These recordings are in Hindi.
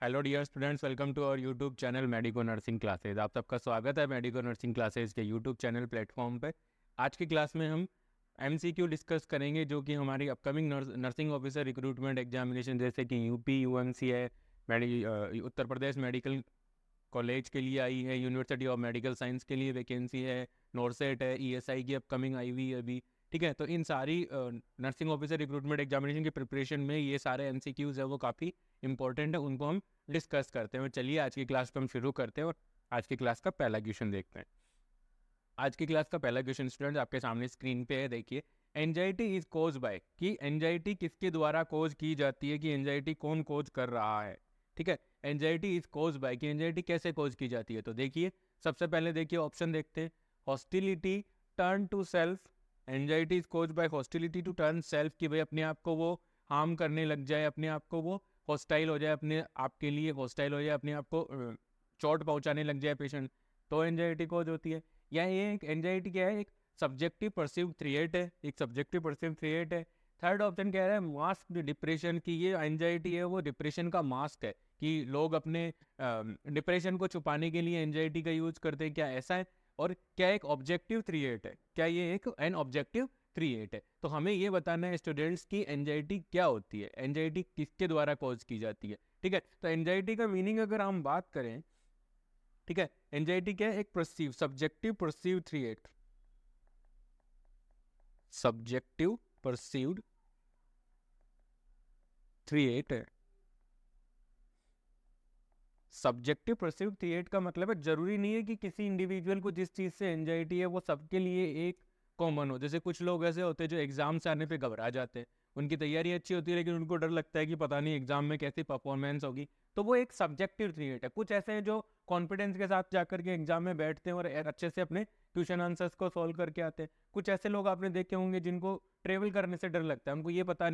Hello dear students, welcome to our YouTube channel Medico Nursing Classes. आप सबका स्वागत है मेडिको नर्सिंग क्लासेज के यूट्यूब चैनल प्लेटफॉर्म पे। आज की क्लास में हम एमसीक्यू डिस्कस करेंगे, जो कि हमारी upcoming nursing officer recruitment examination जैसे कि यूपी यूएमसी है, उत्तर प्रदेश मेडिकल कॉलेज के लिए आई है, यूनिवर्सिटी ऑफ मेडिकल साइंस के लिए वैकेंसी है, नॉरसेट है, ईएसआई की अपकमिंग आई हुई है अभी। ठीक है, तो इन सारी नर्सिंग ऑफिसर रिक्रूटमेंट एग्जामिनेशन की प्रिपरेशन में ये सारे एमसीक्यूज है वो काफ़ी इंपॉर्टेंट है, उनको हम डिस्कस करते हैं। चलिए आज की क्लास को हम शुरू करते हैं और आज की क्लास का पहला क्वेश्चन देखते हैं। आज की क्लास का पहला क्वेश्चन स्टूडेंट आपके सामने स्क्रीन पे है, देखिए। एंजाइटी इज कोज बाय, कि एंजाइटी किसके द्वारा कोज की जाती है, कि एंजाइटी कौन कोज कर रहा है। ठीक है, एंजाइटी इज कोज बाय, कि एंजाइटी कैसे कोज की जाती है। तो देखिए, सबसे पहले देखिए ऑप्शन देखते हैं। Hostility turn to self, anxiety is cause by hostility to turn self, कि भाई अपने आप को वो हार्म करने लग जाए, अपने आप को वो हॉस्टाइल हो जाए, अपने आप के लिए हॉस्टाइल हो जाए, अपने आप को चोट पहुंचाने लग जाए पेशेंट, तो एंजाइटी कोज होती है। या ये एक एंजाइटी क्या है, एक सब्जेक्टिव परसीव थ्रेट है, एक सब्जेक्टिव परसीव थ्रेट है। थर्ड ऑप्शन कह रहा है मास्क डिप्रेशन, की ये एंजाइटी है वो डिप्रेशन का मास्क है, कि लोग अपने डिप्रेशन को छुपाने के लिए एंजाइटी का यूज करते हैं, क्या ऐसा है। और क्या एक ऑब्जेक्टिव थ्रेट है, क्या ये एक एन ऑब्जेक्टिव थ्रेट है। तो हमें ये बताना है स्टूडेंट्स की एंजाइटी क्या होती है, एंजाइटी किसके द्वारा कॉज की जाती है। ठीक है, तो एंजाइटी का मीनिंग अगर हम बात करें, ठीक है, एंजाइटी क्या है, एक perceive subjective perceive threat, subjective perceived threat है। सब्जेक्टिव परसीव्ड थ्रेट का मतलब है, जरूरी नहीं है कि किसी इंडिविजुअल को जिस चीज से एंजाइटी है वो सबके लिए एक कॉमन हो। जैसे कुछ लोग ऐसे होते हैं जो एग्जाम से आने पे घबरा जाते हैं, उनकी तैयारी अच्छी होती है लेकिन उनको डर लगता है कि पता नहीं एग्जाम में कैसी परफॉर्मेंस होगी, तो वो एक सब्जेक्टिव थ्रेट है। कुछ ऐसे हैं जो कॉन्फिडेंस के साथ जाकर के एग्जाम में बैठते हैं और अच्छे से अपने क्वेश्चन आंसर्स को सॉल्व करके आते हैं। कुछ ऐसे लोग आपने देखे होंगे जिनको ट्रेवल करने से डर लगता है, उनको ये पता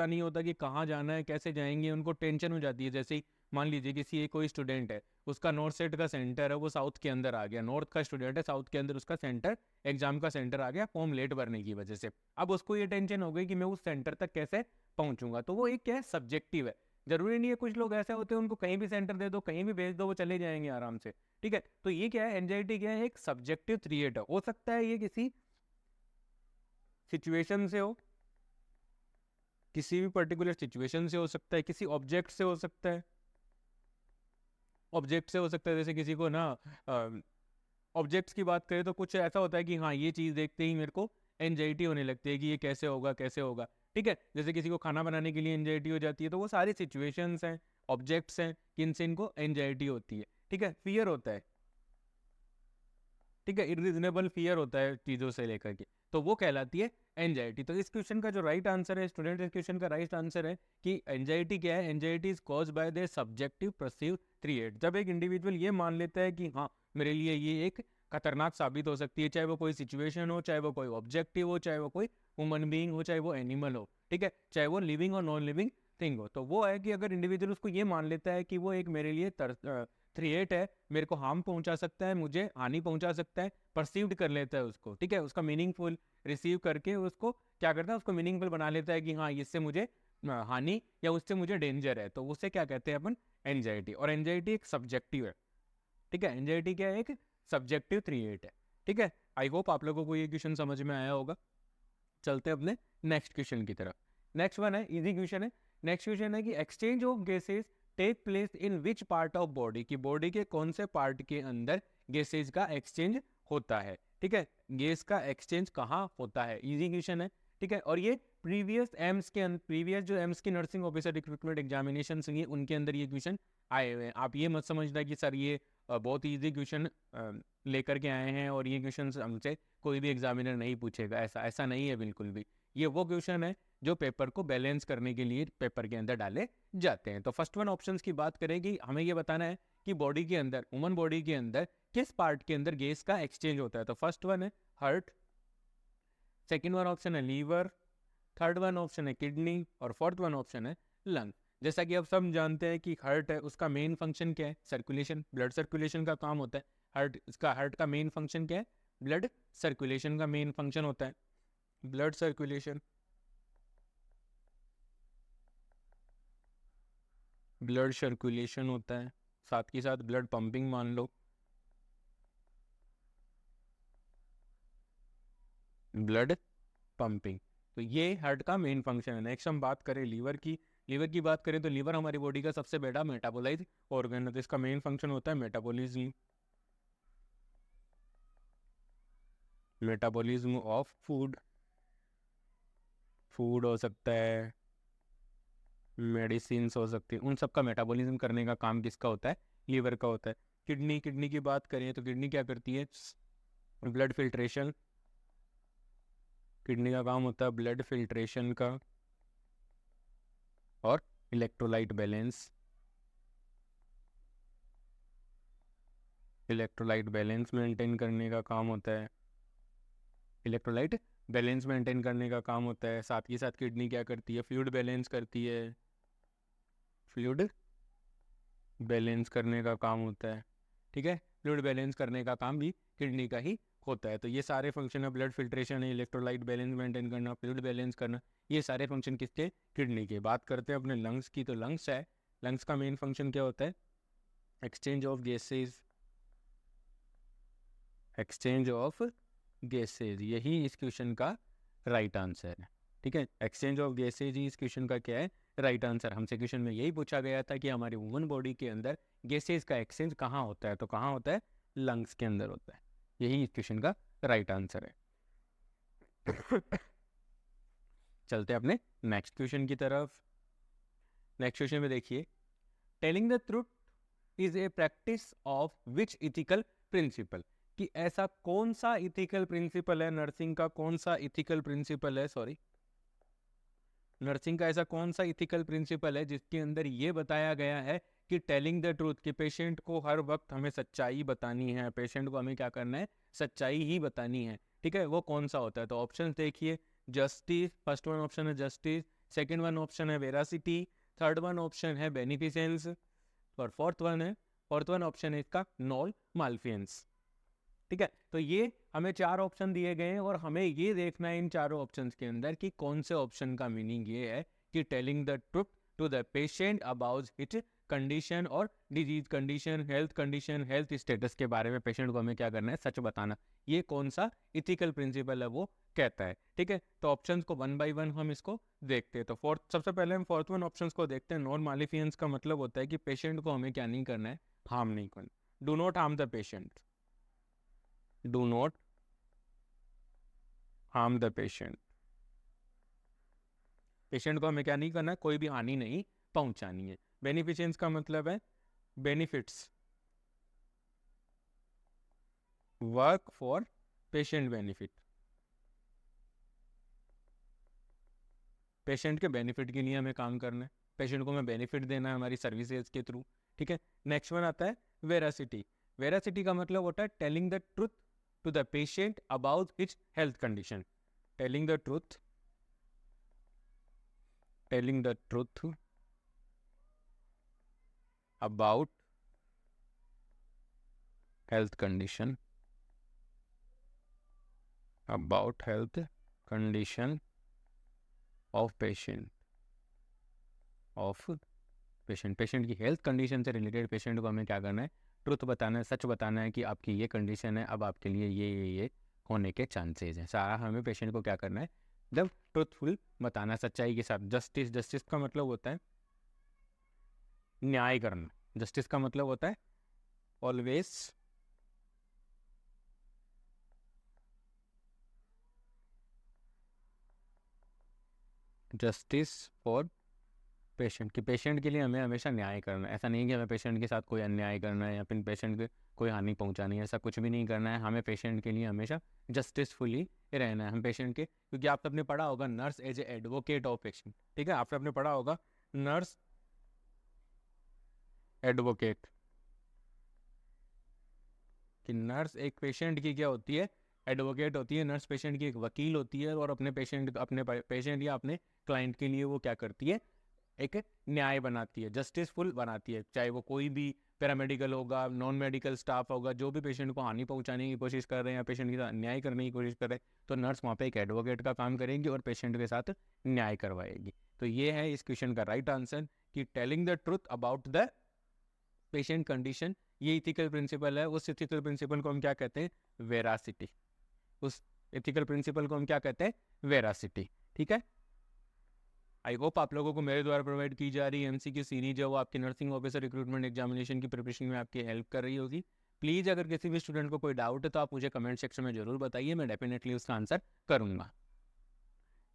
नहीं होता कि कहाँ जाना है, कैसे जाएंगे, उनको टेंशन हो जाती है। जैसे ही मान लीजिए किसी एक कोई स्टूडेंट है, उसका नॉर्थ सेट का सेंटर है वो साउथ के अंदर आ गया, नॉर्थ का स्टूडेंट है, साउथ के अंदर उसका सेंटर, एग्जाम का सेंटर आ गया फॉर्म लेट भरने की वजह से। अब उसको ये टेंशन हो गई कि मैं उस सेंटर तक कैसे पहुंचूंगा, तो वो एक क्या है, सब्जेक्टिव है। जरूरी नहीं है, कुछ लोग ऐसे होते हैं उनको कहीं भी सेंटर दे दो, कहीं भी भेज दो, वो चले जाएंगे आराम से। ठीक है, तो ये क्या है, एंजाइटी क्या है, एक सब्जेक्टिव थ्रेट है। हो सकता है ये किसी सिचुएशन से हो, किसी भी पर्टिकुलर सिचुएशन से हो सकता है, किसी ऑब्जेक्ट से हो सकता है, ऑब्जेक्ट से हो सकता है। जैसे किसी को ना ऑब्जेक्ट्स की बात करें तो कुछ ऐसा होता है कि हाँ, ये चीज़ देखते ही मेरे को एंजाइटी होने लगती है कि ये कैसे होगा कैसे होगा। ठीक है, जैसे किसी को खाना बनाने के लिए एंजाइटी हो जाती है, तो वो सारी सिचुएशंस हैं, ऑब्जेक्ट्स हैं, किनसे इनको एंजाइटी होती है। ठीक है, फियर होता है, ठीक है, इरिजनेबल फियर होता है चीज़ों से लेकर के, तो वो कहलाती है एंजाइटी। तो इस क्वेश्चन का जो राइट आंसर है स्टूडेंट, इस क्वेश्चन का राइट आंसर है कि एंजाइटी क्या है, anxiety is cause by the subjective perceive threat. जब एक इंडिविजुअल ये मान लेता है कि हाँ, मेरे लिए ये एक खतरनाक साबित हो सकती है, चाहे वो कोई सिचुएशन हो, चाहे वो कोई ऑब्जेक्टिव हो, चाहे वो कोई ह्यूमन बीइंग हो, चाहे वो एनिमल हो, ठीक है, चाहे वो लिविंग और नॉन लिविंग थिंग हो, तो वो है कि अगर इंडिविजुअल उसको ये मान लेता है कि वो एक मेरे लिए थ्रेट है, मेरे को हार्म पहुंचा सकता है, मुझे हानि पहुंचा सकता है, परसीव्ड कर लेता है उसको। ठीक है, उसका मीनिंगफुल रिसीव करके उसको क्या करता है, उसको मीनिंगफुल बना लेता है कि हाँ, इससे मुझे हानि या उससे मुझे डेंजर है, तो उसे क्या कहते हैं अपन, एंजाइटी। और एंजाइटी एक सब्जेक्टिव है। ठीक है, एंजाइटी क्या है, एक सब्जेक्टिव थ्रेट है। ठीक है, आई होप आप लोगों को ये क्वेश्चन समझ में आया होगा। चलते हैं अपने नेक्स्ट क्वेश्चन की तरफ। नेक्स्ट वन है, इजी क्वेश्चन है। नेक्स्ट क्वेश्चन है कि exchange of gases take place in which part of body, की बॉडी के कौन से पार्ट के अंदर गैसेज का एक्सचेंज होता है। ठीक है, गैस का एक्सचेंज कहाँ होता है, इजी क्वेश्चन है। ठीक है, और ये प्रीवियस जो एम्स की नर्सिंग ऑफिसर रिक्रूटमेंट एग्जामिनेशन हुई उनके अंदर ये क्वेश्चन आए हुए हैं। आप ये मत समझना कि सर ये बहुत ईजी क्वेश्चन लेकर के आए हैं और ये क्वेश्चन हमसे कोई भी एग्जामिनर नहीं पूछेगा, ऐसा ऐसा नहीं है बिल्कुल भी। ये वो क्वेश्चन है जो पेपर को बैलेंस करने के लिए पेपर के अंदर डाले जाते हैं। तो फर्स्ट वन ऑप्शंस की बात करें कि हमें ये बताना है कि बॉडी के अंदर, ह्यूमन बॉडी के अंदर किस पार्ट के अंदर गैस का एक्सचेंज होता है। तो फर्स्ट वन है हार्ट, सेकेंड वन ऑप्शन है लीवर, थर्ड वन ऑप्शन है किडनी और फोर्थ वन ऑप्शन है लंग। जैसा कि आप सब जानते हैं कि हार्ट है, उसका मेन फंक्शन क्या है, सर्कुलेशन, ब्लड सर्कुलेशन का काम होता है। हार्ट का मेन फंक्शन क्या है, ब्लड सर्कुलेशन का मेन फंक्शन होता है, ब्लड सर्कुलेशन। ब्लड सर्कुलेशन होता है, साथ के साथ ब्लड पंपिंग मान लो, ब्लड पंपिंग। तो ये हार्ट का मेन फंक्शन है। नेक्स्ट हम बात करें लीवर की। लीवर की बात करें तो लीवर हमारी बॉडी का सबसे बड़ा मेटाबोलाइज ऑर्गन है, तो इसका मेन फंक्शन होता है metabolism, metabolism of food. Food हो सकता है, मेडिसिन हो सकती है, उन सब का मेटाबॉलिज्म करने का काम किसका होता है? लीवर का होता है। किडनी, किडनी की बात करें तो किडनी क्या करती है? Blood filtration. किडनी का काम होता है ब्लड फिल्ट्रेशन का और electrolyte balance, electrolyte balance maintain करने का काम होता है, इलेक्ट्रोलाइट बैलेंस मेंटेन करने का काम होता है। साथ ही साथ किडनी क्या करती है? फ्लूइड बैलेंस करती है, फ्लूइड बैलेंस करने का काम होता है। ठीक है, फ्लूइड बैलेंस करने का काम भी किडनी का ही होता है। तो ये सारे फंक्शन है, ब्लड फिल्ट्रेशन है, इलेक्ट्रोलाइट बैलेंस मेंटेन करना, फ्लूइड बैलेंस करना, ये सारे फंक्शन किसके? किडनी के। बात करते हैं अपने लंग्स की। तो लंग्स है, लंग्स का मेन फंक्शन क्या होता है? Exchange of gases, exchange of gases, यही इस क्वेश्चन का राइट आंसर है। ठीक है, एक्सचेंज ऑफ गैसेज ही इस क्वेश्चन का क्या है? Right answer. हमसे क्वेश्चन में यही पूछा गया था कि हमारी ह्यूमन बॉडी के अंदर गैसेज का एक्सचेंज कहाँ होता है, तो कहाँ होता है? लंग्स के अंदर होता है। यही इस क्वेश्चन का राइट आंसर है। चलते हैं अपने नेक्स्ट क्वेश्चन की तरफ। नेक्स्ट क्वेश्चन में देखिए, telling the truth is a practice of which ethical principle, कि ऐसा कौन सा इथिकल प्रिंसिपल है नर्सिंग का, कौन सा इथिकल प्रिंसिपल है, सॉरी, नर्सिंग का ऐसा कौन सा इथिकल प्रिंसिपल है जिसके अंदर ये बताया गया है कि टेलिंग द ट्रूथ, कि पेशेंट को हर वक्त हमें सच्चाई बतानी है, पेशेंट को हमें क्या करना है? सच्चाई ही बतानी है। ठीक है, वो कौन सा होता है? तो ऑप्शन देखिए, जस्टिस, फर्स्ट वन ऑप्शन है जस्टिस, सेकेंड वन ऑप्शन है वेरासिटी, थर्ड वन ऑप्शन है बेनिफिसेंस, और फोर्थ वन ऑप्शन है इसका नॉन मालफियंस। ठीक है, तो ये हमें चार ऑप्शन दिए गए हैं और हमें ये देखना है इन चारों ऑप्शंस के अंदर कि कौन से ऑप्शन का मीनिंग ये है कि telling the truth to the patient about it condition और डिजीज कंडीशन, हेल्थ स्टेटस के बारे में पेशेंट को हमें क्या करना है? सच बताना। ये कौन सा इथिकल प्रिंसिपल है वो कहता है। ठीक है, तो ऑप्शंस को वन बाय वन हम इसको देखते हैं। तो सबसे पहले हम फोर्थ वन ऑप्शंस को देखते हैं। नॉन मालिफियंस का मतलब होता है कि पेशेंट को हमें क्या नहीं करना है? हार्म नहीं करना। Do not harm the patient, do not harm the patient। Patient को हमें क्या नहीं करना है? कोई भी हानि नहीं पहुंचानी है। बेनिफिशियंस का मतलब है benefits, work for patient benefit, patient के बेनिफिट के लिए हमें काम करना है, पेशेंट को हमें बेनिफिट देना है हमारी सर्विसेज के थ्रू। ठीक है, नेक्स्ट वन आता है वेरासिटी। वेरासिटी का मतलब होता है telling the truth to the patient about its health condition, telling the truth, telling the truth about health condition, about health condition of patient, of patient, patient की हेल्थ कंडीशन से रिलेटेड पेशेंट को हमें क्या करना है? ट्रुथ बताना है, सच बताना है कि आपकी ये कंडीशन है, अब आपके लिए ये होने के चांसेस हैं। सारा हमें पेशेंट को क्या करना है? जब ट्रुथफुल बताना, सच्चाई के साथ। जस्टिस, जस्टिस का मतलब होता है न्याय करना। जस्टिस का मतलब होता है ऑलवेज जस्टिस फॉर पेशेंट, कि पेशेंट के लिए हमें हमेशा न्याय करना है। ऐसा नहीं कि हमें पेशेंट के साथ कोई अन्याय करना है या फिर पेशेंट को कोई हानि पहुंचानी है, ऐसा कुछ भी नहीं करना है। हमें पेशेंट के लिए हमेशा जस्टिसफुली रहना है। हम पेशेंट के, क्योंकि आपने पढ़ा होगा nurse as a advocate of patient. ठीक है, आपने पढ़ा होगा नर्स एडवोकेट, कि नर्स एक पेशेंट की क्या होती है? एडवोकेट होती है। नर्स पेशेंट की एक वकील होती है और अपने पेशेंट या अपने क्लाइंट के लिए वो क्या करती है? एक न्याय बनाती है, जस्टिसफुल बनाती है। चाहे वो कोई भी पैरामेडिकल होगा, नॉन मेडिकल स्टाफ होगा, जो भी पेशेंट को हानि पहुंचाने की कोशिश कर रहे हैं या पेशेंट के साथ अन्याय करने की कोशिश कर रहे हैं, तो नर्स वहाँ पे एक एडवोकेट का काम करेंगी और पेशेंट के साथ न्याय करवाएगी। तो ये है इस क्वेश्चन का राइट आंसर कि telling the truth about the patient condition, ये इथिकल प्रिंसिपल है। उस इथिकल प्रिंसिपल को हम क्या कहते हैं? वेरासिटी। उस इथिकल प्रिंसिपल को हम क्या कहते हैं? वेरासिटी। ठीक है, आई होप आप लोगों को मेरे द्वारा प्रोवाइड की जा रही एमसीक्यू सीरीज है वो आपके नर्सिंग ऑफिसर रिक्रूटमेंट एग्जामिनेशन की प्रिपरेशन में आपकी हेल्प कर रही होगी। प्लीज़ अगर किसी भी स्टूडेंट को कोई डाउट है तो आप मुझे कमेंट सेक्शन में जरूर बताइए, मैं डेफिनेटली उसका आंसर करूंगा।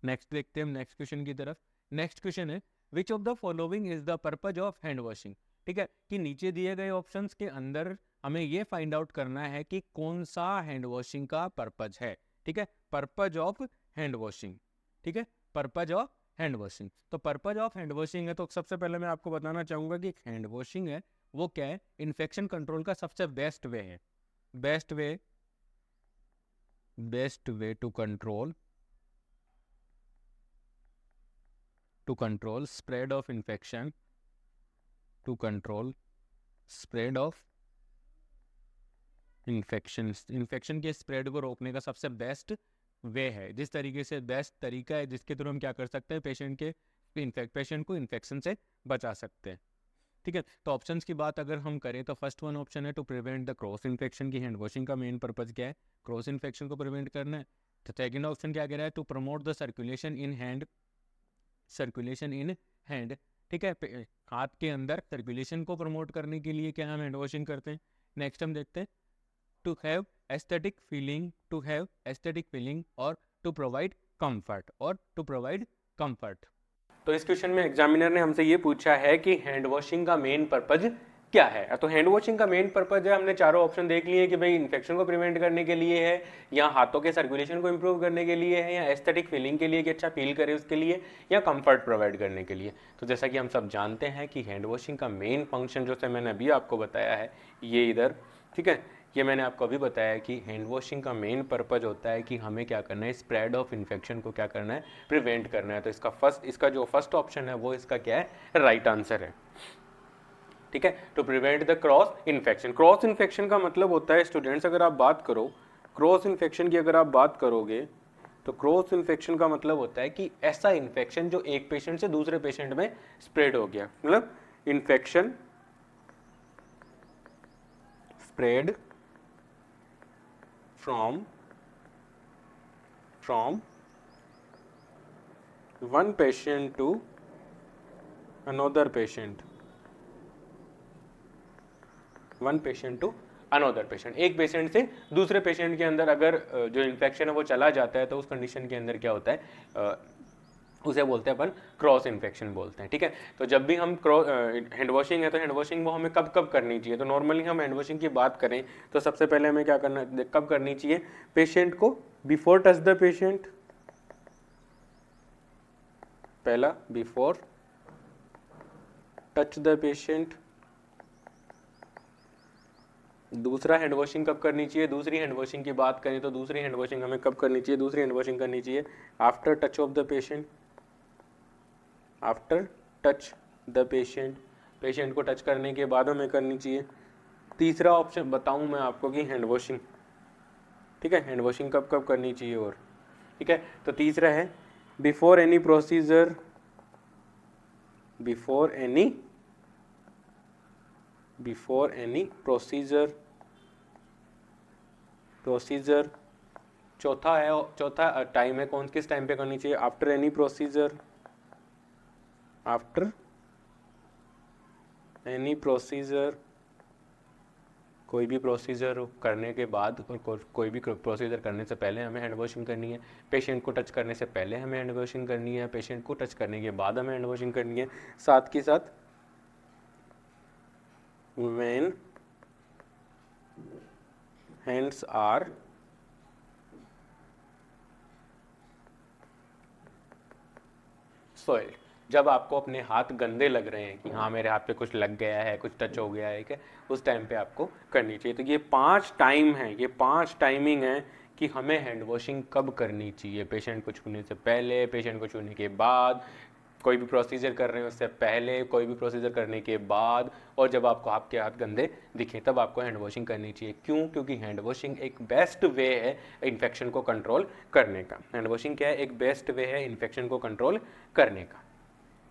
नेक्स्ट देखते हैं नेक्स्ट क्वेश्चन की तरफ। नेक्स्ट क्वेश्चन है which of the following is the purpose of hand washing. ठीक है, कि नीचे दिए गए ऑप्शंस के अंदर हमें ये फाइंड आउट करना है कि कौन सा हैंड वॉशिंग का पर्पज है। ठीक है, पर्पज ऑफ हैंड वॉशिंग। ठीक है, पर्पज ऑफ हैंड वॉशिंग। तो पर्पज ऑफ हैंड वॉशिंग है तो सबसे पहले मैं आपको बताना चाहूंगा कि हैंड वॉशिंग है वो क्या है? इन्फेक्शन कंट्रोल का सबसे बेस्ट वे है। Best way to control spread of infection, to control spread of infection के स्प्रेड को रोकने का सबसे बेस्ट वे है। जिस तरीके से बेस्ट तरीका है जिसके थ्रू हम क्या कर सकते हैं? पेशेंट को इन्फेक्शन से बचा सकते हैं। ठीक है, तो ऑप्शंस की बात अगर हम करें तो फर्स्ट वन ऑप्शन है to prevent the cross infection. की हैंड वॉशिंग का मेन पर्पज क्या है? क्रॉस इन्फेक्शन को प्रिवेंट करना है। तो सेकंड ऑप्शन क्या कह रहा है? To promote the circulation in hand. ठीक है, हाथ के अंदर सर्कुलेशन को प्रमोट करने के लिए क्या हम हैंड वॉशिंग करते हैं। नेक्स्ट हम देखते हैं टू हैव एस्थेटिक फीलिंग और टू प्रोवाइड कंफर्ट। तो इस क्वेश्चन में एग्जामिनर ने हमसे ये पूछा है कि हैंड वॉशिंग का मेन पर्पज क्या है। तो हैंड वॉशिंग का मेन पर्पज है, हमने चारों ऑप्शन देख लिए कि भाई इन्फेक्शन को प्रिवेंट करने के लिए है, या हाथों के सर्कुलेशन को इंप्रूव करने के लिए है, या एस्थेटिक फीलिंग के लिए कि अच्छा फील करे उसके लिए, या कंफर्ट प्रोवाइड करने के लिए। तो जैसा कि हम सब जानते हैं कि हैंड वॉशिंग का मेन फंक्शन जो से मैंने अभी आपको बताया है ये इधर, ठीक है, ये मैंने आपको अभी बताया कि हैंड वॉशिंग का मेन पर्पज होता है कि हमें क्या करना है? स्प्रेड ऑफ इन्फेक्शन को क्या करना है? प्रिवेंट करना है। तो इसका जो फर्स्ट ऑप्शन है वो इसका क्या है? राइट आंसर है। ठीक है, to prevent the cross infection. Cross infection का मतलब होता है स्टूडेंट्स, अगर आप बात करो क्रॉस इन्फेक्शन की, अगर आप बात करोगे तो क्रॉस इन्फेक्शन का मतलब होता है कि ऐसा इन्फेक्शन जो एक पेशेंट से दूसरे पेशेंट में स्प्रेड हो गया। मतलब infection spread from one patient to another patient, एक पेशेंट से दूसरे पेशेंट के अंदर अगर जो इन्फेक्शन है वो चला जाता है तो उस कंडीशन के अंदर क्या होता है? उसे बोलते हैं अपन क्रॉस इन्फेक्शन बोलते हैं। ठीक है, तो जब भी हम हैंड वॉशिंग है तो हैंड वॉशिंग वो हमें कब कब करनी चाहिए? तो नॉर्मली हम हैंड वॉशिंग की बात करें तो सबसे पहले हमें क्या करना, कब करनी चाहिए? पेशेंट को बिफोर टच द पेशेंट, पहला बिफोर टच द पेशेंट। दूसरा हैंड वॉशिंग कब करनी चाहिए? दूसरी हैंड वॉशिंग की बात करें तो दूसरी हैंड वॉशिंग हमें कब करनी चाहिए? दूसरी हैंड वॉशिंग करनी चाहिए after touch of the patient, after touch the patient को टच करने के बाद हमें करनी चाहिए। तीसरा ऑप्शन बताऊं मैं आपको कि हैंड वॉशिंग, ठीक है, हैंड वॉशिंग कब कब करनी चाहिए और, ठीक है, तो तीसरा है before any procedure, before any procedure. चौथा टाइम है कौन, किस टाइम पे करनी चाहिए? आफ्टर एनी प्रोसीजर, कोई भी प्रोसीजर करने के बाद और कोई भी प्रोसीजर करने से पहले हमें हैंड वॉशिंग करनी है। पेशेंट को टच करने से पहले हमें हैंड वॉशिंग करनी है, पेशेंट को टच करने के बाद हमें हैंड वॉशिंग करनी है। साथ के साथ when hands are soiled, जब आपको अपने हाथ गंदे लग रहे हैं कि हाँ मेरे हाथ पे कुछ लग गया है, कुछ टच हो गया है, क्या उस टाइम पे आपको करनी चाहिए। तो ये 5 टाइम है, ये 5 टाइमिंग है कि हमें हैंड वॉशिंग कब करनी चाहिए। पेशेंट को छूने से पहले, पेशेंट को छूने के बाद, कोई भी प्रोसीजर कर रहे हैं उससे पहले, कोई भी प्रोसीजर करने के बाद, और जब आपको आपके हाथ गंदे दिखे तब आपको हैंड वॉशिंग करनी चाहिए। क्यों? क्योंकि हैंड वॉशिंग एक बेस्ट वे है इन्फेक्शन को कंट्रोल करने का। हैंड वॉशिंग क्या है? एक बेस्ट वे है इन्फेक्शन को कंट्रोल करने का।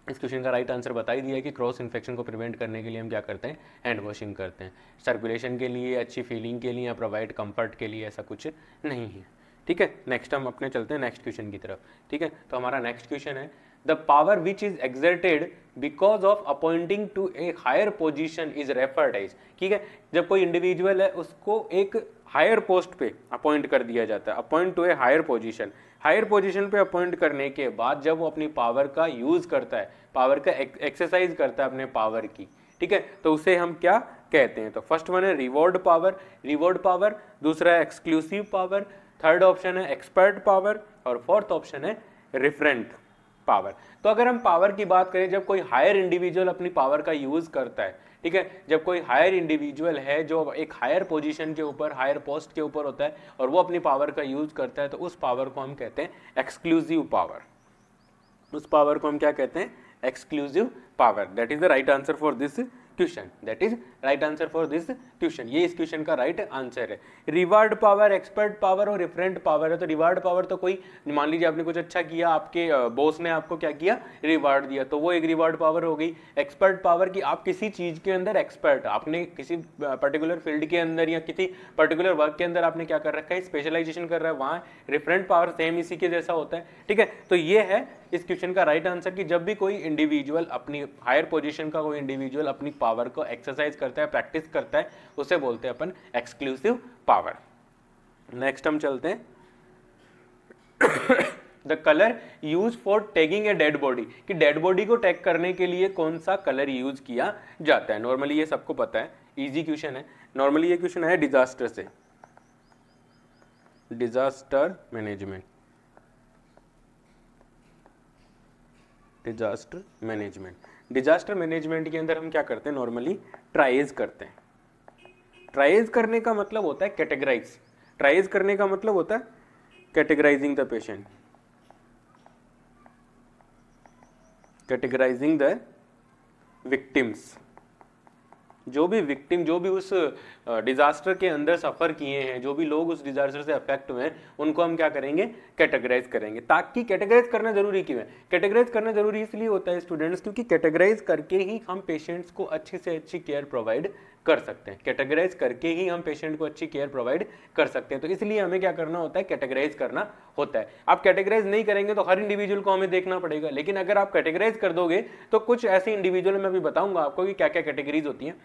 इस क्वेश्चन का राइट आंसर बता ही दिया है कि क्रॉस इन्फेक्शन को प्रिवेंट करने के लिए हम क्या करते हैं, हैंड वॉशिंग करते हैं। सर्कुलेशन के लिए, अच्छी फीलिंग के लिए या प्रोवाइड कंफर्ट के लिए ऐसा कुछ नहीं है। ठीक है, नेक्स्ट हम अपने चलते हैं नेक्स्ट क्वेश्चन की तरफ। ठीक है, तो हमारा नेक्स्ट क्वेश्चन है the power which is exerted because of appointing to a higher position is referred as. ठीक है, जब कोई इंडिविजुअल है उसको एक हायर पोस्ट पे अपॉइंट कर दिया जाता है, appoint to a higher position. Higher position पे अपॉइंट करने के बाद जब वो अपनी पावर का यूज करता है, पावर का एक्सरसाइज करता है अपने पावर की, ठीक है, तो उसे हम क्या कहते हैं? तो फर्स्ट वन है रिवॉर्ड पावर, रिवॉर्ड पावर। दूसरा है एक्सक्लूसिव पावर। थर्ड ऑप्शन है एक्सपर्ट पावर। और फोर्थ ऑप्शन है रिफरेंट पावर। तो अगर हम पावर की बात करें, जब कोई हायर इंडिविजुअल अपनी पावर का यूज करता है, ठीक है, जब कोई हायर इंडिविजुअल है जो एक हायर पोजीशन के ऊपर, हायर पोस्ट के ऊपर होता है और वो अपनी पावर का यूज करता है, तो उस पावर को हम कहते हैं एक्सक्लूसिव पावर। उस पावर को हम क्या कहते हैं? Exclusive power. That is the right answer for this question. That is right answer for this question. ये इस क्वेश्चन का राइट आंसर है। रिवार्ड पावर, एक्सपर्ट पावर और रिफरेंट पावर है। तो रिवार्ड पावर तो कोई, मान लीजिए आपने कुछ अच्छा किया, आपके बॉस ने आपको क्या किया, रिवार्ड दिया, तो वो एक रिवार्ड पावर हो गई। एक्सपर्ट पावर की आप किसी चीज के अंदर एक्सपर्ट, आपने किसी पर्टिकुलर फील्ड के अंदर या किसी पर्टिकुलर वर्क के अंदर आपने क्या कर रखा है, स्पेशलाइजेशन कर रहा है, वहां रिफरेंट पावर सेम इसी के जैसा होता है। ठीक है, तो ये है इस क्वेश्चन का राइट आंसर कि जब भी कोई इंडिविजुअल अपनी हायर पोजीशन का कोई इंडिविजुअल अपनी पावर को एक्सरसाइज करता है, प्रैक्टिस करता है, उसे बोलते हैं अपन एक्सक्लूसिव पावर। नेक्स्ट हम चलते हैं the colour use for tagging a dead body, कि डेड बॉडी को टैग करने के लिए कौन सा कलर यूज किया जाता है। नॉर्मली ये सबको पता है, इजी क्वेश्चन है। नॉर्मली ये क्वेश्चन है डिजास्टर से, disaster management, disaster management. Disaster management के अंदर हम क्या करते हैं, नॉर्मली ट्राइज करते हैं। ट्राइज करने का मतलब होता है कैटेगराइज। ट्राइज करने का मतलब होता है categorising the patient, categorising the victims. जो भी विक्टिम, जो भी उस डिजास्टर के अंदर सफर किए हैं, जो भी लोग उस डिजास्टर से अफेक्ट हुए हैं, उनको हम क्या करेंगे, कैटेगराइज करेंगे। ताकि कैटेगराइज करना जरूरी क्यों है? कैटेगराइज करना जरूरी इसलिए होता है स्टूडेंट्स, क्योंकि कैटेगराइज करके ही हम पेशेंट्स को अच्छी से अच्छी केयर प्रोवाइड कर सकते हैं। कैटेगराइज करके ही हम पेशेंट को अच्छी केयर प्रोवाइड कर सकते हैं। तो इसलिए हमें क्या करना होता है, कैटेगराइज करना होता है। आप कैटेगराइज नहीं करेंगे तो हर इंडिविजुअल को हमें देखना पड़ेगा, लेकिन अगर आप कैटेगराइज कर दोगे तो कुछ ऐसे इंडिविजुअल, मैं अभी बताऊंगा आपको कि क्या क्या कैटेगरीज होती हैं।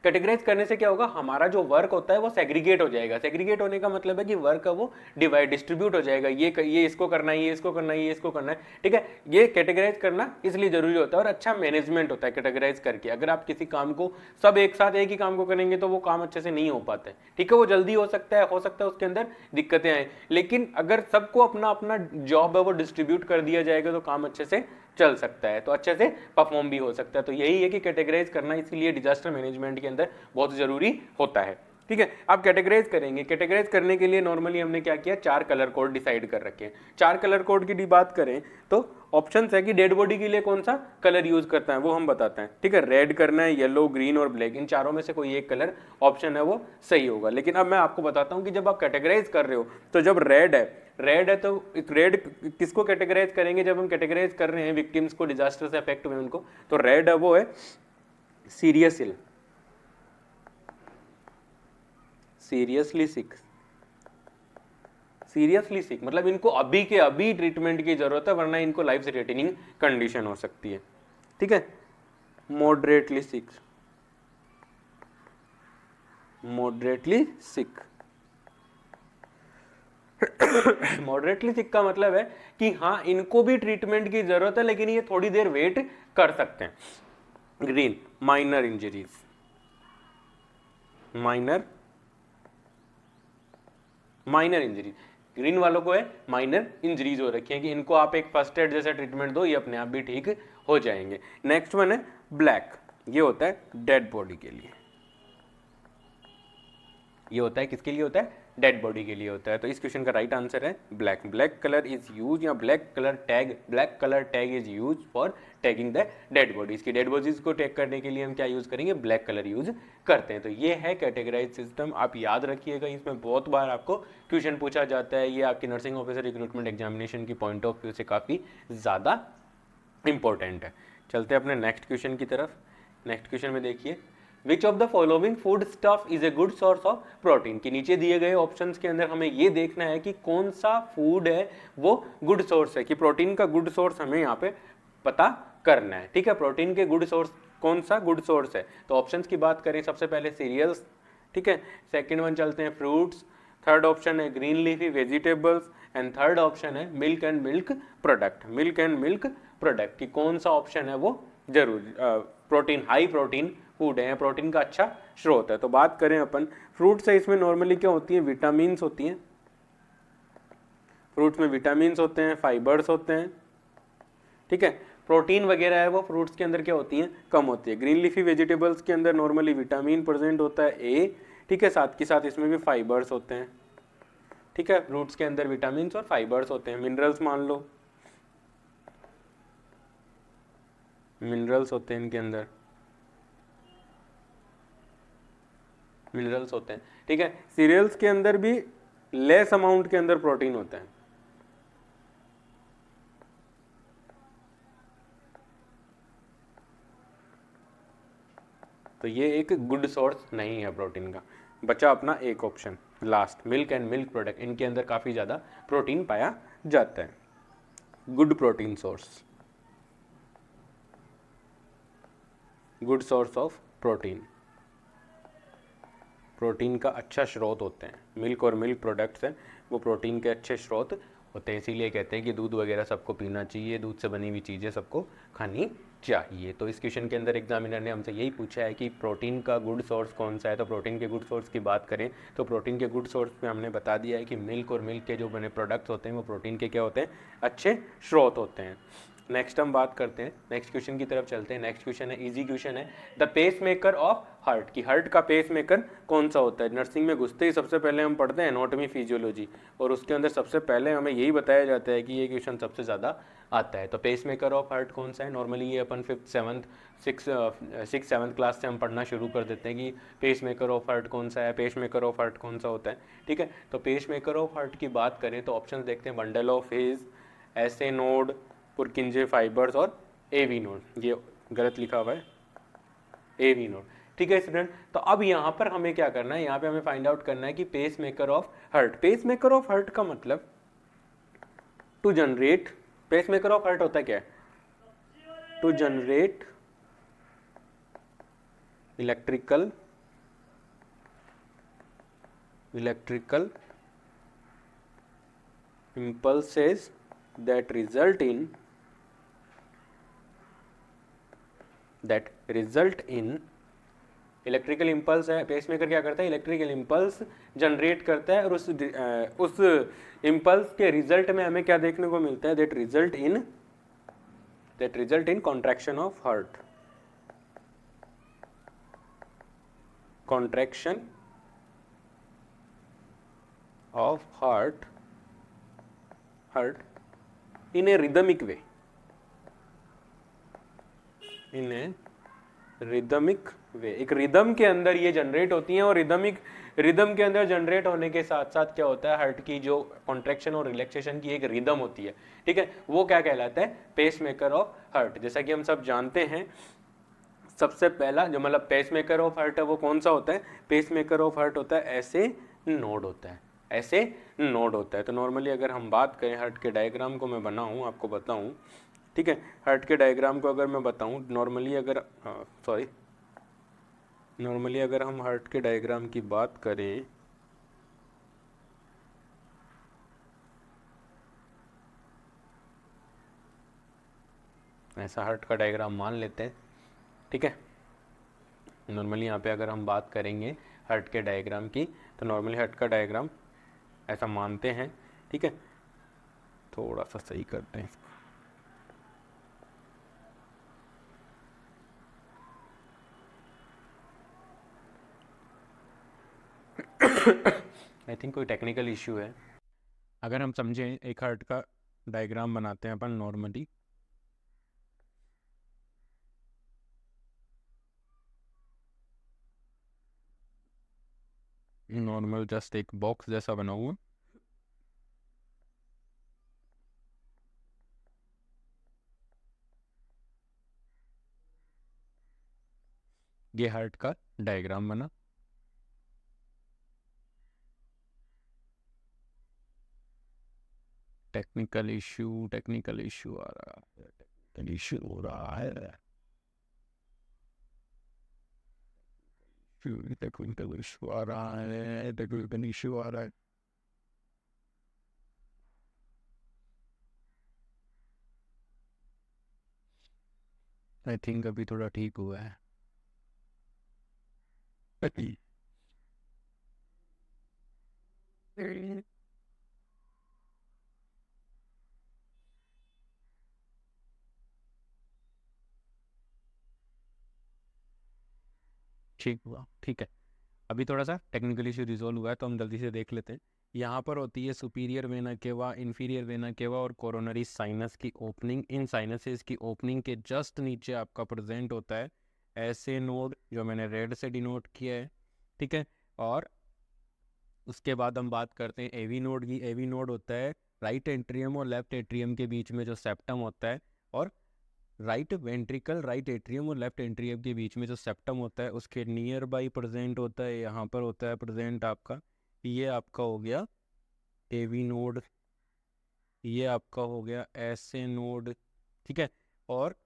कैटेगराइज करने से क्या होगा, हमारा जो वर्क होता है वो सेग्रीगेट हो जाएगा। सेग्रीगेट होने का मतलब है कि वर्क का वो डिस्ट्रीब्यूट हो जाएगा, ये इसको करना है, ये इसको करना है, ये इसको करना है। ठीक है, ये कैटेगराइज करना इसलिए जरूरी होता है और अच्छा मैनेजमेंट होता है कैटेगराइज करके। अगर आप किसी काम को सब एक साथ एक ही काम को करेंगे तो वो काम अच्छे से नहीं हो पाता है। ठीक है, वो जल्दी हो सकता है उसके अंदर दिक्कतें आए, लेकिन अगर सबको अपना अपना जॉब है वो डिस्ट्रीब्यूट कर दिया जाएगा तो काम अच्छे से चल सकता है, तो अच्छे से परफॉर्म भी हो सकता है। तो यही है कि कैटेगराइज करना इसलिए डिजास्टर मैनेजमेंट के अंदर बहुत जरूरी होता है। ठीक है, आप कैटेगराइज करेंगे। कैटेगराइज करने के लिए नॉर्मली हमने क्या किया, 4 कलर कोड डिसाइड कर रखे हैं। 4 कलर कोड की बात करें तो ऑप्शन है कि डेड बॉडी के लिए कौन सा कलर यूज करता है वो हम बताते हैं। ठीक है, रेड करना है, येलो, ग्रीन और ब्लैक, इन चारों में से कोई एक कलर ऑप्शन है वो सही होगा। लेकिन अब मैं आपको बताता हूं कि जब आप कैटेगराइज कर रहे हो तो जब रेड है तो रेड किसको कैटेगराइज करेंगे, जब हम कैटेगराइज कर रहे हैं विक्टिम्स को, डिजास्टर से अफेक्ट हुए उनको, तो रेड है वो है सीरियस इल, सीरियसली सिक। सीरियसली सिक मतलब इनको अभी के अभी ट्रीटमेंट की जरूरत है, वरना इनको लाइफ थ्रेटनिंग कंडीशन हो सकती है। ठीक है, मॉडरेटली सिक, मॉडरेटली सिक। मॉडरेटली सिक का मतलब है कि हाँ इनको भी ट्रीटमेंट की जरूरत है, लेकिन ये थोड़ी देर वेट कर सकते हैं। Green, minor injuries, minor injury. Green वालों को है माइनर इंजरीज हो रखी है कि इनको आप एक फर्स्ट एड जैसा ट्रीटमेंट दो, ये अपने आप भी ठीक हो जाएंगे। नेक्स्ट वन है ब्लैक, ये होता है डेड बॉडी के लिए। ये होता है किसके लिए होता है, डेड बॉडी के लिए होता है। तो इस क्वेश्चन का राइट आंसर है black. Black colour is use या black colour tag is use for tagging the dead bodies. की डेड बॉडीज को टैग करने के लिए हम क्या यूज करेंगे, ब्लैक कलर यूज करते हैं। तो ये है कैटेगराइज सिस्टम, आप याद रखिएगा। इसमें बहुत बार आपको क्वेश्चन पूछा जाता है। ये आपकी नर्सिंग ऑफिसर रिक्रूटमेंट एग्जामिनेशन की पॉइंट ऑफ व्यू से काफी ज्यादा इंपॉर्टेंट है। चलते हैं अपने नेक्स्ट क्वेश्चन की तरफ। नेक्स्ट क्वेश्चन में देखिए, which of the following food stuff is a good source of protein. कि नीचे दिए गए ऑप्शंस के अंदर हमें ये देखना है कि कौन सा फूड है वो गुड सोर्स है, कि प्रोटीन का गुड सोर्स हमें यहाँ पे पता करना है। ठीक है, प्रोटीन के गुड सोर्स कौन सा गुड सोर्स है। तो ऑप्शंस की बात करें, सबसे पहले सीरियल्स, ठीक है, सेकेंड वन चलते हैं फ्रूट्स, थर्ड ऑप्शन है green leafy vegetables, and third option है milk and milk product. Milk and milk product कि कौन सा ऑप्शन है वो जरूर प्रोटीन, हाई प्रोटीन फूड है, प्रोटीन का अच्छा स्रोत है। तो बात करें अपन फ्रूट से, इसमें नॉर्मली क्या होती है, विटामिन्स होती हैं। फ्रूट्स में विटामिन्स होते हैं, फाइबर्स होते हैं, ठीक है। प्रोटीन वगैरह है वो फ्रूट्स के अंदर क्या होती हैं, कम होती है। ग्रीन लीफी वेजिटेबल्स के अंदर नॉर्मली विटामिन प्रेजेंट होता है ए, ठीक है, साथ के साथ इसमें भी फाइबर्स होते हैं, ठीक है। फ्रूट्स के अंदर विटामिन और फाइबर्स होते हैं। मिनरल्स मान लो, मिनरल्स होते हैं इनके अंदर, मिनरल्स होते हैं, ठीक है। सीरियल्स के अंदर भी लेस अमाउंट के अंदर प्रोटीन होता है। तो ये एक गुड सोर्स नहीं है प्रोटीन का। बचा अपना एक option last, milk and milk product, इनके अंदर काफ़ी ज़्यादा प्रोटीन पाया जाता है, good protein source, good source of protein, protein का अच्छा स्रोत होते हैं। मिल्क और मिल्क प्रोडक्ट्स हैं वो प्रोटीन के अच्छे स्रोत होते हैं, इसीलिए कहते हैं कि दूध वगैरह सबको पीना चाहिए, दूध से बनी हुई चीज़ें सबको खानी चाहिए। तो इस क्वेश्चन के अंदर एग्जामिनर ने हमसे यही पूछा है कि प्रोटीन का गुड सोर्स कौन सा है। तो प्रोटीन के गुड सोर्स की बात करें तो प्रोटीन के गुड सोर्स में हमने बता दिया है कि मिल्क और मिल्क के जो बने प्रोडक्ट्स होते हैं वो प्रोटीन के क्या होते हैं, अच्छे स्रोत होते हैं। नेक्स्ट हम बात करते हैं, नेक्स्ट क्वेश्चन की तरफ चलते हैं। नेक्स्ट क्वेश्चन है, इजी क्वेश्चन है, the pacemaker of heart. की हार्ट का पेस मेकर कौन सा होता है। नर्सिंग में घुसते ही सबसे पहले हम पढ़ते हैं एनाटॉमी फिजियोलॉजी, और उसके अंदर सबसे पहले हमें यही बताया जाता है कि ये क्वेश्चन सबसे ज़्यादा आता है। तो पेस मेकर ऑफ हार्ट कौन सा है। नॉर्मली ये अपन सिक्स सेवन्थ क्लास से हम पढ़ना शुरू कर देते हैं कि पेस मेकर ऑफ हार्ट कौन सा है, पेस मेकर ऑफ हार्ट कौन सा होता है, ठीक है। तो पेस मेकर ऑफ हार्ट की बात करें तो ऑप्शन देखते हैं, bundle of his, essay node, पुरकिंजे fibres और एवी नोड। ये गलत लिखा हुआ है, एवी नोड, ठीक है स्टूडेंट। तो अब यहाँ पर हमें क्या करना है, यहाँ पे हमें फाइंड आउट करना है कि pacemaker of heart. Pacemaker of heart का मतलब to generate, pacemaker of heart होता है क्या, to generate electrical impulses that result in electrical impulse है। पेसमेकर क्या करता है, इलेक्ट्रिकल इम्पल्स जनरेट करता है, और उस इम्पल्स के रिजल्ट में हमें क्या देखने को मिलता है, that result in contraction of heart, contraction of heart in a rhythmic way, in a rhythmic way। एक रिदम के अंदर ये जनरेट होती हैं, और रिदम के अंदर जनरेट होने के साथ साथ क्या होता है, हार्ट की जो कॉन्ट्रैक्शन और रिलैक्सेशन की एक रिदम होती है, ठीक है, वो क्या कहलाता है, पेस मेकर ऑफ हार्ट। जैसा कि हम सब जानते हैं, सबसे पहला जो मतलब पेस मेकर ऑफ हार्ट है वो कौन सा होता है, पेस मेकर ऑफ हार्ट होता है ऐसे नोड होता है, ऐसे नोड होता है। तो नॉर्मली अगर हम बात करें, हार्ट के डायग्राम को मैं बनाऊं, आपको बताऊं, ठीक है, हार्ट के डायग्राम को अगर मैं बताऊं, नॉर्मली अगर हम हार्ट के डायग्राम की बात करें, ऐसा हार्ट का डायग्राम मान लेते हैं, ठीक है। नॉर्मली यहाँ पे अगर हम बात करेंगे हार्ट के डायग्राम की, तो नॉर्मली हार्ट का डायग्राम ऐसा मानते हैं, ठीक है। थोड़ा सा सही करते हैं इसको, आई थिंक कोई टेक्निकल इश्यू है। अगर हम समझें, एक हार्ट का डायग्राम बनाते हैं अपन नॉर्मली, नॉर्मल जस्ट एक बॉक्स जैसा बना हुआ, ये हार्ट का डायग्राम बना। टेक्निकल इशू आ रहा है, टेक्निकल इशू हो रहा है, टेक्निकल इशू आ रहा है, टेक्निकल इशू आ रहा है। आई थिंक अभी थोड़ा ठीक हुआ है। ठीक हुआ, ठीक है। अभी थोड़ा सा टेक्निकल इशू रिजोल्व हुआ है, तो हम जल्दी से देख लेते हैं। यहाँ पर होती है superior vena cava, inferior vena cava और कोरोनरी साइनस की ओपनिंग। इन साइनसेस की ओपनिंग के जस्ट नीचे आपका प्रेजेंट होता है ऐसे नोड, जो मैंने रेड से डिनोट किया है, ठीक है। और उसके बाद हम बात करते हैं एवी नोड की। एवी नोड होता है राइट एट्रियम और लेफ्ट एट्रियम के बीच में जो सेप्टम होता है, और राइट वेंट्रिकल, राइट एट्रियम और लेफ्ट एट्रियम के बीच में जो सेप्टम होता है उसके नियर बाई प्रेजेंट होता है, यहाँ पर होता है प्रेजेंट आपका। ये आपका हो गया एवी नोड, ये आपका हो गया ऐसे नोड, ठीक है। और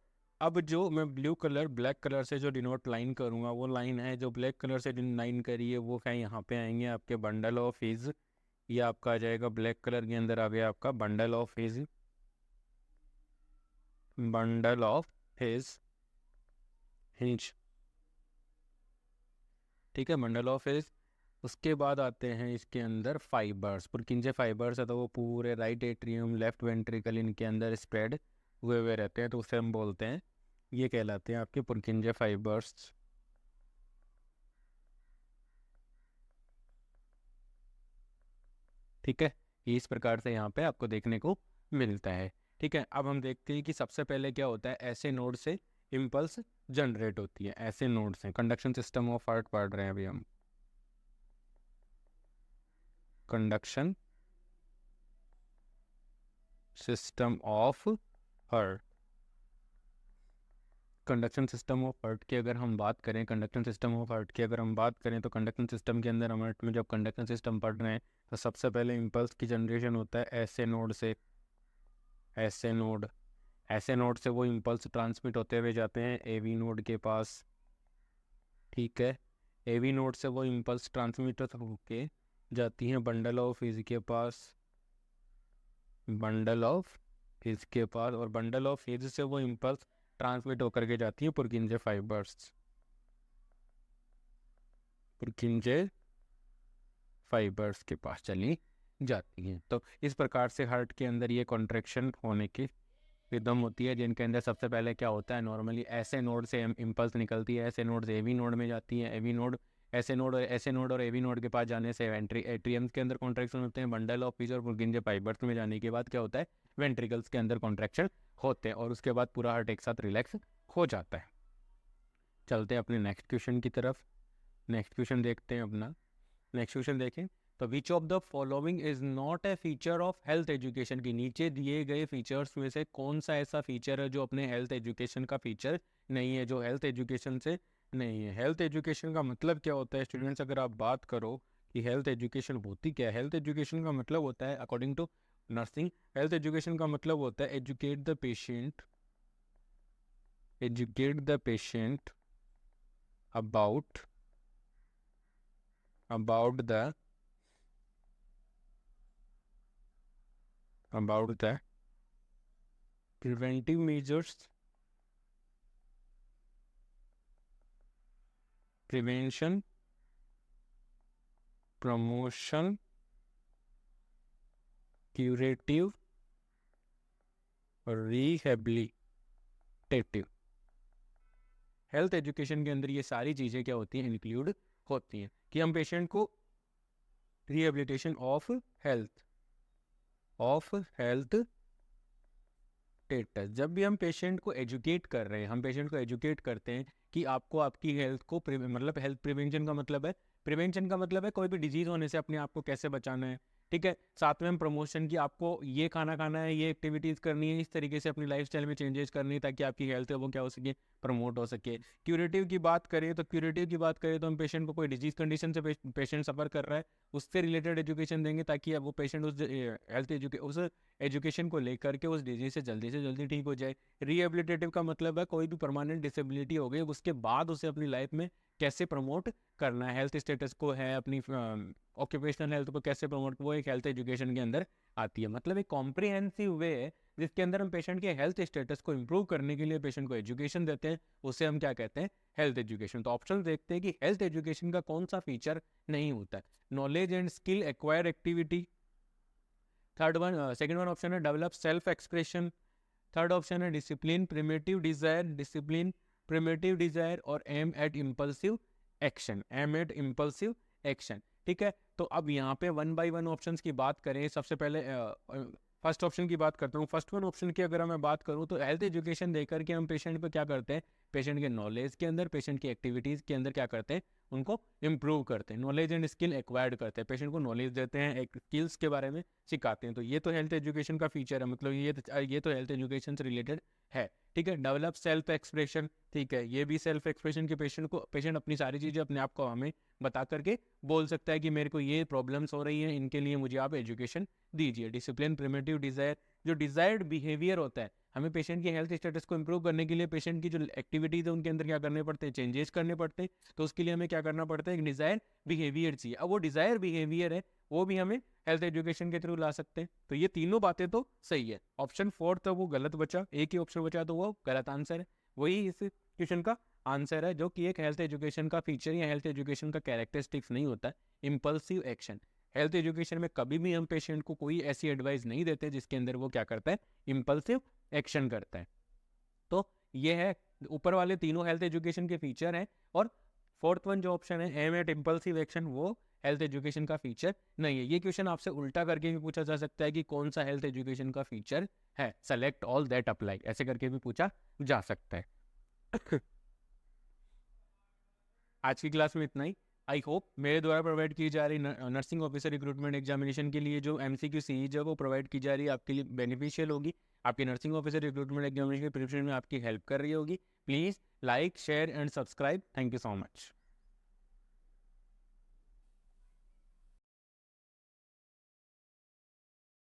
अब जो मैं ब्लू कलर ब्लैक कलर से जो डिनोट लाइन करूँगा, वो लाइन है जो ब्लैक कलर से लाइन करी है, वो क्या यहाँ पे आएंगे आपके बंडल ऑफ हिज। ये आपका आ जाएगा ब्लैक कलर के अंदर आ गया आपका bundle of his, bundle of his hinge, ठीक है, बंडल ऑफ हिज। उसके बाद आते हैं इसके अंदर फाइबर्स, पुरकिंजे फाइबर्स है, तो वो पूरे राइट एट्रियम लेफ्ट वेंट्रिकल इनके अंदर स्प्रेड हुए हुए रहते हैं, तो उसे हम बोलते हैं, ये कहलाते हैं आपके पुरकिंजे फाइबर्स, ठीक है। ये इस प्रकार से यहाँ पे आपको देखने को मिलता है, ठीक है। अब हम देखते हैं कि सबसे पहले क्या होता है, ऐसे नोड से इम्पल्स जनरेट होती है, ऐसे नोड से। कंडक्शन सिस्टम ऑफ हार्ट पढ़ रहे हैं अभी हम, conduction system of heart. Conduction system of heart की अगर हम बात करें, कंडक्शन सिस्टम ऑफ हार्ट की अगर हम बात करें, तो कंडक्शन सिस्टम के अंदर हम हार्ट में जब कंडक्शन सिस्टम पढ़ रहे हैं, तो सबसे पहले इम्पल्स की जनरेशन होता है ऐसे नोड से, ऐसे नोड, ऐसे नोड से वो इम्पल्स ट्रांसमिट होते हुए जाते हैं एवी नोड के पास, ठीक है। एवी नोड से वो इम्पल्स ट्रांसमिट होके जाती हैं बंडल ऑफ हिज के पास, बंडल ऑफ हिज के पास, और बंडल ऑफ हिज से वो इम्पल्स ट्रांसमिट होकर के जाती हैं पुरकिंजे फाइबर्स, पुरकिंजे फाइबर्स के पास चली जाती हैं। तो इस प्रकार से हार्ट के अंदर ये कॉन्ट्रैक्शन होने की रिदम होती है, जिनके अंदर सबसे पहले क्या होता है, नॉर्मली ऐसे नोड से इम्पल्स निकलती है, ऐसे नोड से एवी नोड में जाती है, एवी नोड ऐसे नोड और ऐसे नोड और एवी नोड के पास जाने से एट्रियम्स के अंदर कॉन्ट्रैक्शन होते हैं, बंडल ऑफ हिज और पुरकिंजे फाइबर्स में जाने के बाद क्या होता है, वेंट्रिकल्स के अंदर कॉन्ट्रैक्शन होते हैं, और उसके बाद पूरा हार्ट एक साथ रिलैक्स हो जाता है। चलते हैं अपने नेक्स्ट क्वेश्चन की तरफ। नेक्स्ट क्वेश्चन देखते हैं अपना। नेक्स्ट क्वेश्चन देखें, तो which of the following is not a feature of health education, की नीचे दिए गए फीचर्स में से कौन सा ऐसा फीचर है जो अपने हेल्थ एजुकेशन का फीचर नहीं है, जो हेल्थ एजुकेशन से नहीं है। हेल्थ एजुकेशन का मतलब क्या होता है स्टूडेंट्स, अगर आप बात करो कि हेल्थ एजुकेशन होती क्या है, हेल्थ एजुकेशन का मतलब होता है according to nursing, health education का मतलब होता है educate the patient, educate the patient about about the preventive measures, prevention, promotion, curative और rehabilitative। हेल्थ एजुकेशन के अंदर ये सारी चीज़ें क्या होती हैं, इंक्लूड होती हैं, कि हम पेशेंट को रिहेबिलिटेशन ऑफ हेल्थ स्टेटस, जब भी हम पेशेंट को एजुकेट कर रहे हैं, हम पेशेंट को एजुकेट करते हैं कि आपको आपकी हेल्थ को मतलब हेल्थ प्रिवेंशन का मतलब है, प्रिवेंशन का मतलब है कोई भी डिजीज़ होने से अपने आप को कैसे बचाना है, ठीक है। सातवें में प्रमोशन की आपको ये खाना खाना है, ये एक्टिविटीज़ करनी है, इस तरीके से अपनी लाइफस्टाइल में चेंजेस करनी है ताकि आपकी हेल्थ है वो क्या हो सके, प्रमोट हो सके। क्यूरेटिव की बात करें तो हम पेशेंट को कोई डिजीज कंडीशन से पेशेंट सफ़र कर रहा है उससे रिलेटेड एजुकेशन देंगे ताकि अब वो पेशेंट उस एजुकेशन को लेकर के उस डिजीज से जल्दी ठीक हो जाए। रिहेबिलिटेटिव का मतलब है कोई भी परमानेंट डिसेबिलिटी हो गई उसके बाद उसे अपनी लाइफ में कैसे प्रमोट करना है, हेल्थ स्टेटस को है अपनी ऑक्यूपेशनल हेल्थ को कैसे प्रमोट, वो एक हेल्थ एजुकेशन के अंदर आती है। मतलब एक कॉम्प्रिहेंसिव वे है जिसके अंदर हम पेशेंट के हेल्थ स्टेटस को इम्प्रूव करने के लिए पेशेंट को एजुकेशन देते हैं, उसे हम क्या कहते हैं, हेल्थ एजुकेशन। तो ऑप्शन देखते हैं कि हेल्थ एजुकेशन का कौन सा फीचर नहीं होता है। Knowledge and skill acquire activity, second one option है develop self expression, third option है डिसिप्लिन प्रिमेटिव डिजायर और एम एट इम्पल्सिव एक्शन। ठीक है, तो अब यहाँ पे वन बाय वन ऑप्शंस की बात करें। सबसे पहले फर्स्ट ऑप्शन की बात करता हूँ। फर्स्ट वन ऑप्शन की अगर मैं बात करूँ तो हेल्थ एजुकेशन देकर के हम पेशेंट पे क्या करते हैं, पेशेंट के नॉलेज के अंदर, पेशेंट की एक्टिविटीज़ के अंदर क्या करते हैं, उनको इम्प्रूव करते हैं, नॉलेज एंड स्किल एक्वायर्ड करते हैं, पेशेंट को नॉलेज देते हैं, एक स्किल्स के बारे में सिखाते हैं। तो ये तो हेल्थ एजुकेशन का फीचर है, मतलब ये तो हेल्थ एजुकेशन से रिलेटेड है। ठीक है, डेवलप सेल्फ एक्सप्रेशन, ठीक है, ये भी सेल्फ एक्सप्रेशन के पेशेंट अपनी सारी चीज़ें अपने आप को हमें बता करके बोल सकता है कि मेरे को ये प्रॉब्लम्स हो रही हैं, इनके लिए मुझे आप एजुकेशन दीजिए। डिसिप्लिन प्रिमेटिव डिज़ायर, जो डिज़ायर्ड बिहेवियर होता है, हमें पेशेंट की हेल्थ स्टेटस को इंप्रूव करने के लिए पेशेंट की जो एक्टिविटीज़ है उनके अंदर क्या करने पड़ते हैं, चेंजेस करने पड़ते हैं। तो उसके लिए हमें क्या करना पड़ता है, एक डिज़ायर बिहेवियर चाहिए। अब वो डिज़ायर बिहेवियर है वो भी हमें हेल्थ एजुकेशन के थ्रू ला सकते हैं। तो ये तीनों बातें तो सही है। ऑप्शन फोर्थ तो वो गलत बचा, एक ही ऑप्शन बचा तो वो गलत आंसर है। वही इस क्वेश्चन का आंसर है जो कि एक हेल्थ एजुकेशन का फीचर या हेल्थ एजुकेशन का कैरेक्टरिस्टिक्स नहीं होता है, इम्पल्सिव एक्शन। हेल्थ एजुकेशन में कभी भी हम पेशेंट को कोई ऐसी एडवाइस नहीं देते जिसके अंदर वो क्या करता है, इम्पल्सिव एक्शन करता है। तो ये है, ऊपर वाले तीनों हेल्थ एजुकेशन के फीचर हैं और फोर्थ वन जो ऑप्शन है एम एट इम्पल्सिव एक्शन वो हेल्थ एजुकेशन का फीचर नहीं है। ये क्वेश्चन आपसे उल्टा करके भी पूछा जा सकता है कि कौन सा हेल्थ एजुकेशन का फीचर है, सेलेक्ट ऑल दैट अप्लाई, ऐसे करके भी पूछा जा सकता है। आज की क्लास में इतना ही। आई होप मेरे द्वारा प्रोवाइड की जा रही नर्सिंग ऑफिसर रिक्रूटमेंट एग्जामिनेशन के लिए जो MCQ सीरीज है वो प्रोवाइड की जा रही है आपके लिए बेनिफिशियल होगी, आपकी नर्सिंग ऑफिसर रिक्रूटमेंट एग्जामिनेशन की प्रिपरेशन में आपकी हेल्प कर रही होगी। Please like share and subscribe. Thank you so much.